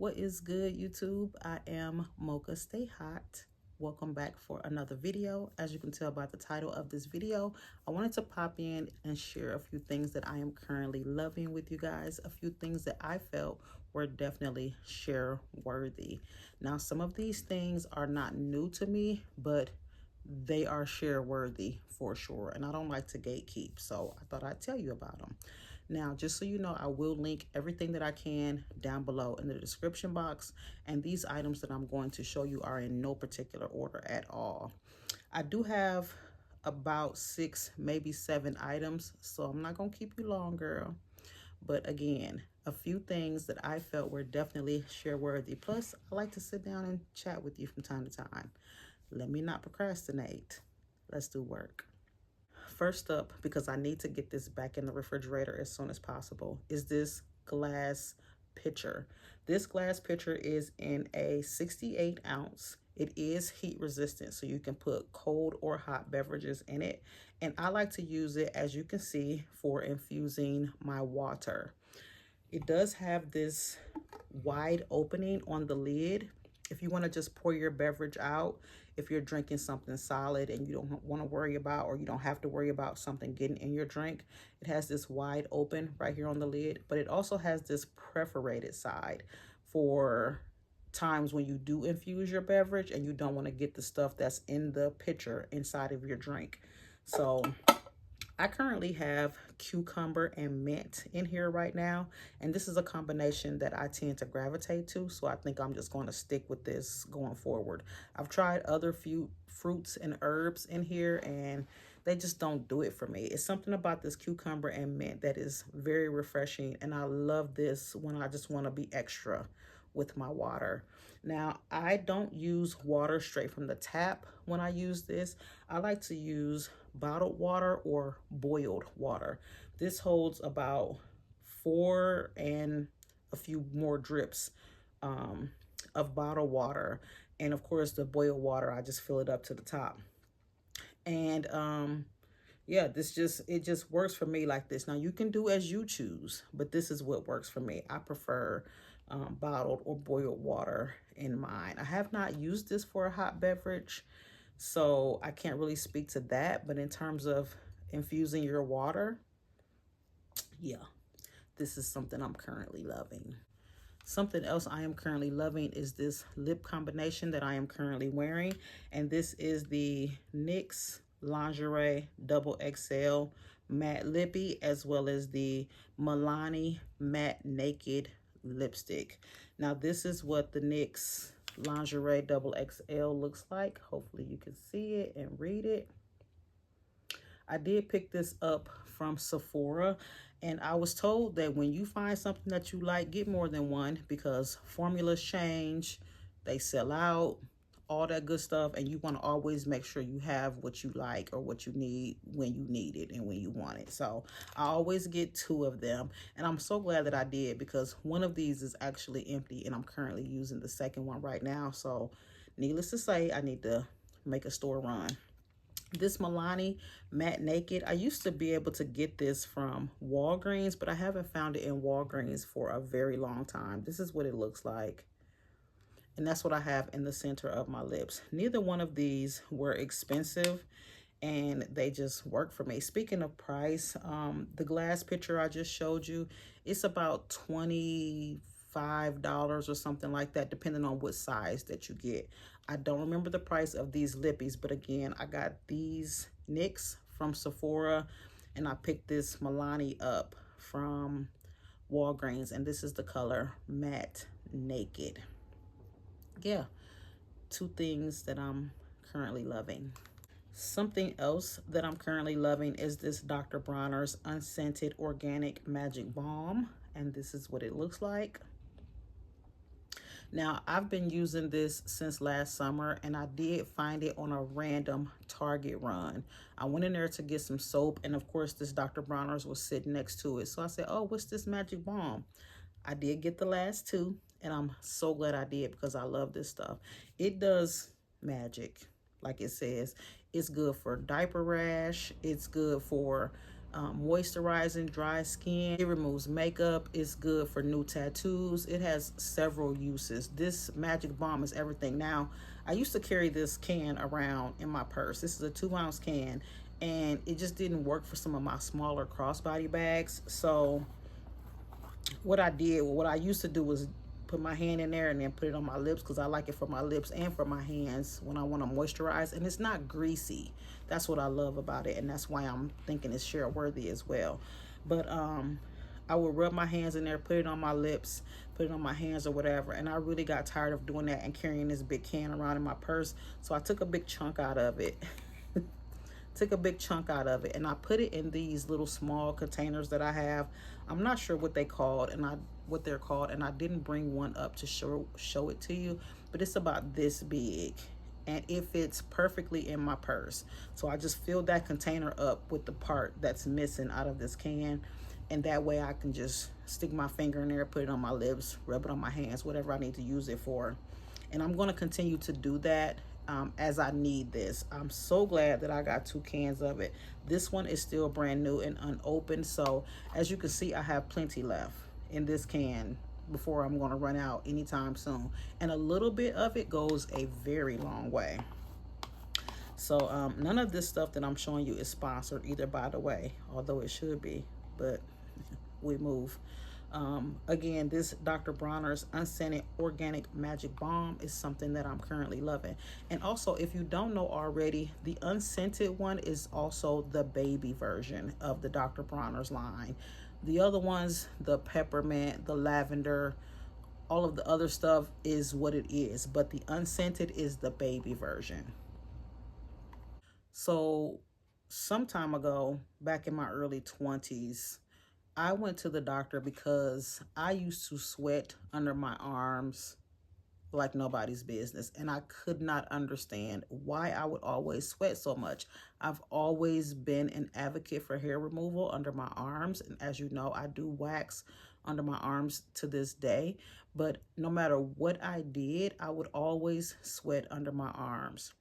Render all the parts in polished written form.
What is good, YouTube? I am Mocha Stay Hot. Welcome back for another video. As you can tell by the title of this video, I wanted to pop in and share a few things that I am currently loving with you guys, a few things that I felt were definitely share worthy. Now, some of these things are not new to me, but they are share worthy for sure, and I don't like to gatekeep, so I thought I'd tell you about them. Now, just so you know, I will link everything that I can down below in the description box, and these items that I'm going to show you are in no particular order at all. I do have about 6, maybe 7 items, so I'm not gonna keep you long, girl. But again, a few things that I felt were definitely share worthy. Plus, I like to sit down and chat with you from time to time. Let me not procrastinate. Let's do work. First up, because I need to get this back in the refrigerator as soon as possible, is this glass pitcher. This glass pitcher is in a 68 ounce. It is heat resistant, so you can put cold or hot beverages in it. And I like to use it, as you can see, for infusing my water. It does have this wide opening on the lid. If you want to just pour your beverage out, if you're drinking something solid and you don't want to worry about, or you don't have to worry about something getting in your drink, it has this wide open right here on the lid, but it also has this perforated side for times when you do infuse your beverage and you don't want to get the stuff that's in the pitcher inside of your drink. So I currently have cucumber and mint in here right now, and this is a combination that I tend to gravitate to, so I think I'm just going to stick with this going forward. I've tried other few fruits and herbs in here, and they just don't do it for me. It's something about this cucumber and mint that is very refreshing, and I love this when I just want to be extra with my water. Now, I don't use water straight from the tap when I use this. I like to use bottled water or boiled water. This holds about 4 and a few more drips of bottled water. And of course, the boiled water, I just fill it up to the top. And yeah, it just works for me like this. Now, you can do as you choose, but this is what works for me. I prefer bottled or boiled water in mine. I have not used this for a hot beverage, so I can't really speak to that. But in terms of infusing your water, yeah, this is something I'm currently loving. Something else I am currently loving is this lip combination that I am currently wearing. And this is the NYX Lingerie Double XL Matte Lippy, as well as the Milani Matte Naked Lipstick. Now, this is what the NYX Lingerie Double XL looks like. Hopefully you can see it and read it. I did pick this up from Sephora, and I was told that when you find something that you like, get more than one, because formulas change, they sell out, all that good stuff, and you want to always make sure you have what you like or what you need when you need it and when you want it. So I always get 2 of them, and I'm so glad that I did, because one of these is actually empty and I'm currently using the second one right now. So needless to say, I need to make a store run. This Milani Matte Naked, I used to be able to get this from Walgreens, but I haven't found it in Walgreens for a very long time. This is what it looks like. And that's what I have in the center of my lips. Neither one of these were expensive, and they just work for me. Speaking of price, the glass pitcher I just showed you, it's about $25 or something like that, depending on what size that you get. I don't remember the price of these lippies, but again, I got these NYX from Sephora, and I picked this Milani up from Walgreens, and this is the color Matte Naked. Yeah, 2 things that I'm currently loving. Something else that I'm currently loving is this Dr. Bronner's Unscented Organic Magic Balm, and this is what it looks like. Now, I've been using this since last summer, and I did find it on a random Target run. I went in there to get some soap, and of course, this Dr. Bronner's was sitting next to it. So I said, oh, what's this magic balm? I did get the last 2, and I'm so glad I did, because I love this stuff. It does magic, like it says. It's good for diaper rash. It's good for moisturizing dry skin. It removes makeup. It's good for new tattoos. It has several uses. This magic balm is everything. Now, I used to carry this can around in my purse. This is a 2-ounce can, and it just didn't work for some of my smaller crossbody bags. So what I used to do was put my hand in there and then put it on my lips, because I like it for my lips and for my hands when I want to moisturize, and it's not greasy. That's what I love about it, and that's why I'm thinking it's share worthy as well. But I would rub my hands in there, put it on my lips, put it on my hands or whatever, and I really got tired of doing that and carrying this big can around in my purse, so I took a big chunk out of it. Took a big chunk out of it, and I put it in these little small containers that I have. I'm not sure what they're called, and I didn't bring one up to show it to you, but it's about this big, and it fits perfectly in my purse. So I just filled that container up with the part that's missing out of this can, and that way I can just stick my finger in there, put it on my lips, rub it on my hands, whatever I need to use it for. And I'm going to continue to do that as I need this. I'm so glad that I got 2 cans of it. This one is still brand new and unopened, so as you can see, I have plenty left in this can before I'm going to run out anytime soon, and a little bit of it goes a very long way. So none of this stuff that I'm showing you is sponsored either, by the way, although it should be, but we move. Again, this Dr. Bronner's Unscented Organic Magic Balm is something that I'm currently loving. And also, if you don't know already, the unscented one is also the baby version of the Dr. Bronner's line. The other ones, the peppermint, the lavender, all of the other stuff is what it is, but the unscented is the baby version. So some time ago, back in my early 20s, I went to the doctor because I used to sweat under my arms like nobody's business, and I could not understand why I would always sweat so much. I've always been an advocate for hair removal under my arms, and as you know, I do wax under my arms to this day, but no matter what I did, I would always sweat under my arms.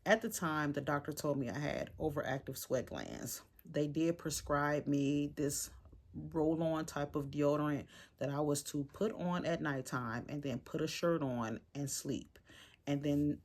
At the time, the doctor told me I had overactive sweat glands. They did prescribe me this roll-on type of deodorant that I was to put on at nighttime and then put a shirt on and sleep. And then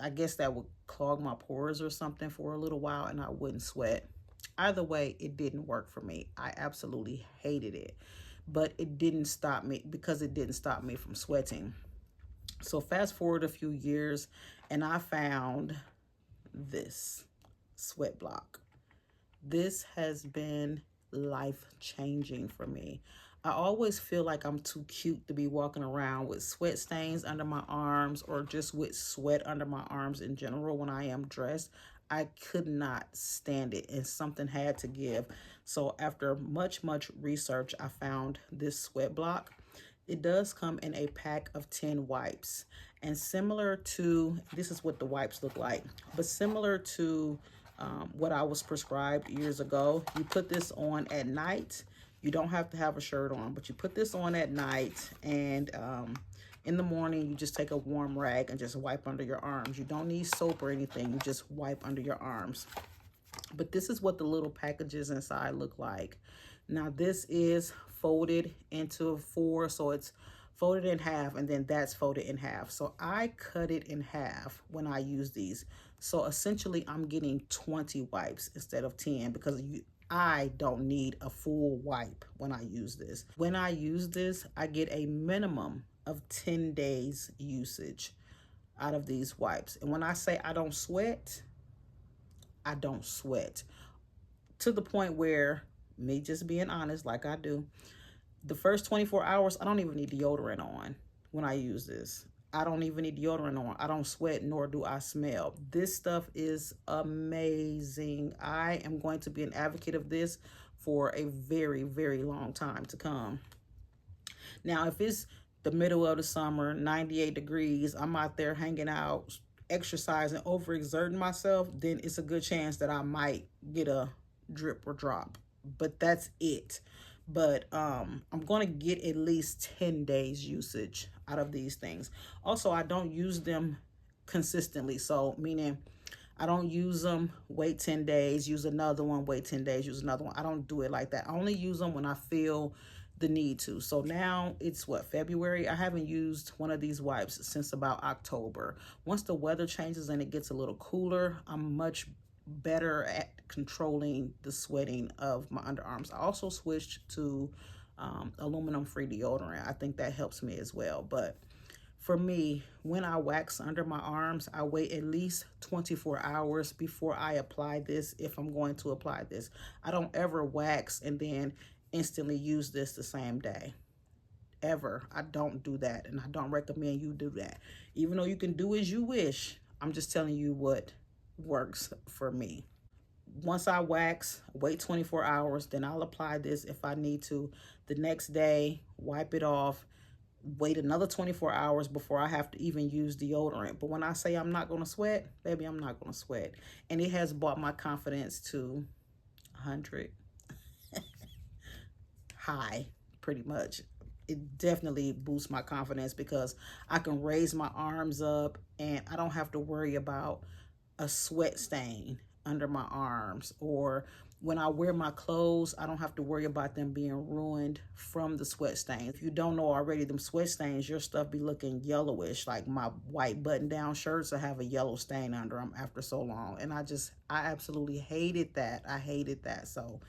I guess that would clog my pores or something for a little while and I wouldn't sweat. Either way, it didn't work for me. I absolutely hated it. But it didn't stop me, because it didn't stop me from sweating. So fast forward a few years and I found this Sweatblock. This has been life-changing for me. I always feel like I'm too cute to be walking around with sweat stains under my arms, or just with sweat under my arms in general when I am dressed. I could not stand it, and something had to give. So after much research, I found this Sweat Block. It does come in a pack of 10 wipes, and similar to, this is what the wipes look like, but similar to what I was prescribed years ago, you put this on at night. You don't have to have a shirt on, but you put this on at night, and in the morning, you just take a warm rag and just wipe under your arms. You don't need soap or anything. You just wipe under your arms. But this is what the little packages inside look like. Now, this is folded into 4, so it's folded in half, and then that's folded in half. So I cut it in half when I use these. So essentially, I'm getting 20 wipes instead of 10, because I don't need a full wipe when I use this. When I use this, I get a minimum of 10 days usage out of these wipes. And when I say I don't sweat, I don't sweat. To the point where, me just being honest like I do, the first 24 hours, I don't even need deodorant on when I use this. I don't even need deodorant on. I don't sweat, nor do I smell. This stuff is amazing. I am going to be an advocate of this for a very long time to come. Now, if it's the middle of the summer, 98 degrees, I'm out there hanging out, exercising, overexerting myself, then it's a good chance that I might get a drip or drop. But that's it. But I'm going to get at least 10 days usage out of these things. Also, I don't use them consistently. So meaning I don't use them, wait 10 days, use another one, wait 10 days, use another one. I don't do it like that. I only use them when I feel the need to. So now it's what, February? I haven't used one of these wipes since about October. Once the weather changes and it gets a little cooler, I'm much better at controlling the sweating of my underarms. I also switched to aluminum free deodorant. I think that helps me as well. But for me, when I wax under my arms, I wait at least 24 hours before I apply this, if I'm going to apply this. I don't ever wax and then instantly use this the same day. Ever. I don't do that, and I don't recommend you do that. Even though you can do as you wish, I'm just telling you what works for me. Once I wax, wait 24 hours, then I'll apply this if I need to. The next day, wipe it off, wait another 24 hours before I have to even use deodorant. But when I say I'm not going to sweat, baby, I'm not going to sweat. And it has brought my confidence to 100 high, pretty much. It definitely boosts my confidence because I can raise my arms up and I don't have to worry about a sweat stain under my arms, or when I wear my clothes, I don't have to worry about them being ruined from the sweat stains. If you don't know already, them sweat stains, your stuff be looking yellowish. Like my white button-down shirts will have a yellow stain under them after so long. And I absolutely hated that. I hated that. So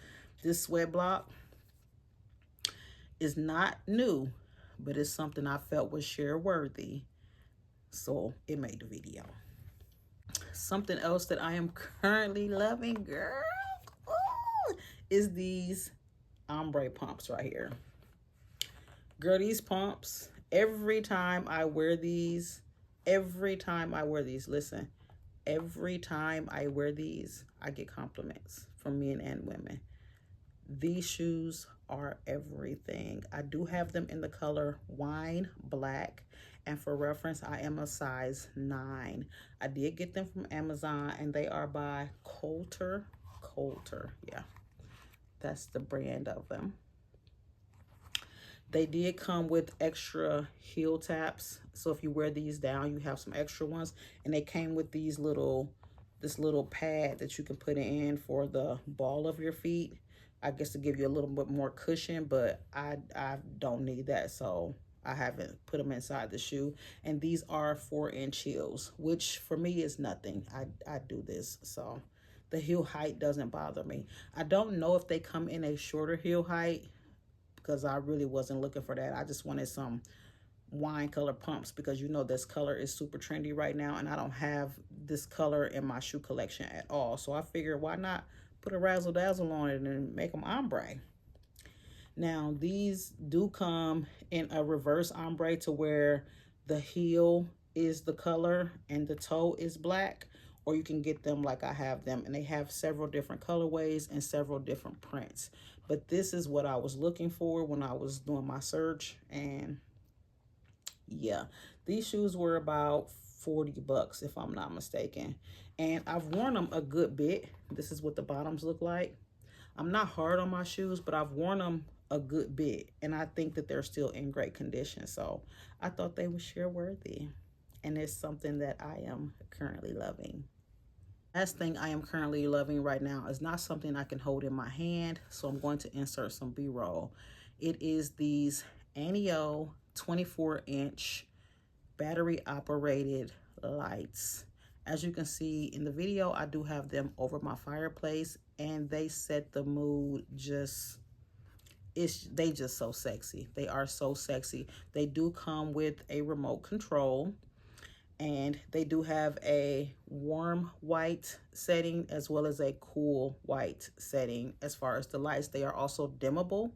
this sweat block is not new, but it's something I felt was share worthy. So it made the video. Something else that I am currently loving, girl, is these ombre pumps right here. Girl, these pumps, every time I wear these, listen, every time I wear these, I get compliments from men and women. These shoes are everything. I do have them in the color wine black. And for reference, I am a size 9. I did get them from Amazon, and they are by Coulter. Yeah, that's the brand of them. They did come with extra heel taps. So if you wear these down, you have some extra ones. And they came with this little pad that you can put in for the ball of your feet. I guess to give you a little bit more cushion, but I don't need that, so I haven't put them inside the shoe. And these are 4-inch heels, which for me is nothing. I do this, so the heel height doesn't bother me. I don't know if they come in a shorter heel height because I really wasn't looking for that. I just wanted some wine color pumps because you know this color is super trendy right now, and I don't have this color in my shoe collection at all. So I figured, why not put a razzle dazzle on it and make them ombre. Now these do come in a reverse ombre to where the heel is the color and the toe is black, or you can get them like I have them, and they have several different colorways and several different prints. But this is what I was looking for when I was doing my search, and yeah, these shoes were about 40 bucks if I'm not mistaken, and I've worn them a good bit. This is what the bottoms look like. I'm not hard on my shoes, but I've worn them a good bit, and I think that they're still in great condition. So I thought they were share worthy, and it's something that I am currently loving. Last thing I am currently loving right now is not something I can hold in my hand, so I'm going to insert some B-roll. It is these Anio 24-inch battery operated lights. As you can see in the video, I do have them over my fireplace, and they set the mood. They just so sexy. They are so sexy. They do come with a remote control, and they do have a warm white setting as well as a cool white setting. As far as the lights, they are also dimmable.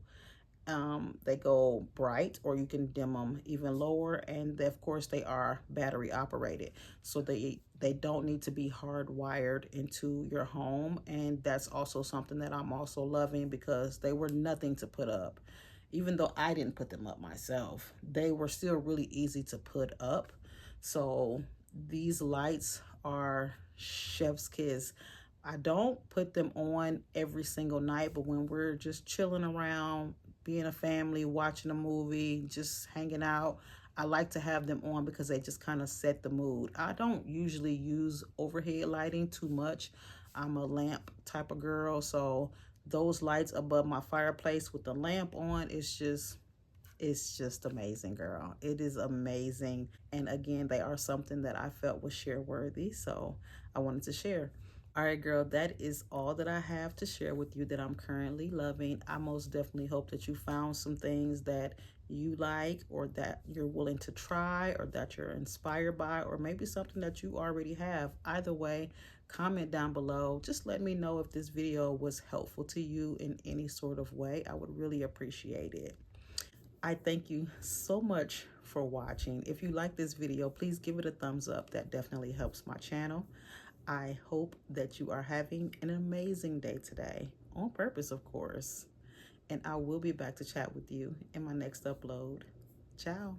They go bright, or you can dim them even lower, and of course they are battery operated, so they don't need to be hardwired into your home. And that's also something that I'm also loving, because they were nothing to put up. Even though I didn't put them up myself, they were still really easy to put up. So these lights are chef's kiss. I don't put them on every single night, but when we're just chilling around, being a family, watching a movie, just hanging out, I like to have them on because they just kind of set the mood. I don't usually use overhead lighting too much. I'm a lamp type of girl, so those lights above my fireplace with the lamp on, it's just amazing, girl. It is amazing. And again, they are something that I felt was share worthy, so I wanted to share. All right, girl, that is all that I have to share with you that I'm currently loving. I most definitely hope that you found some things that you like, or that you're willing to try, or that you're inspired by, or maybe something that you already have. Either way, comment down below. Just let me know if this video was helpful to you in any sort of way. I would really appreciate it. I thank you so much for watching. If you like this video, please give it a thumbs up. That definitely helps my channel. I hope that you are having an amazing day today, on purpose, of course. And I will be back to chat with you in my next upload. Ciao.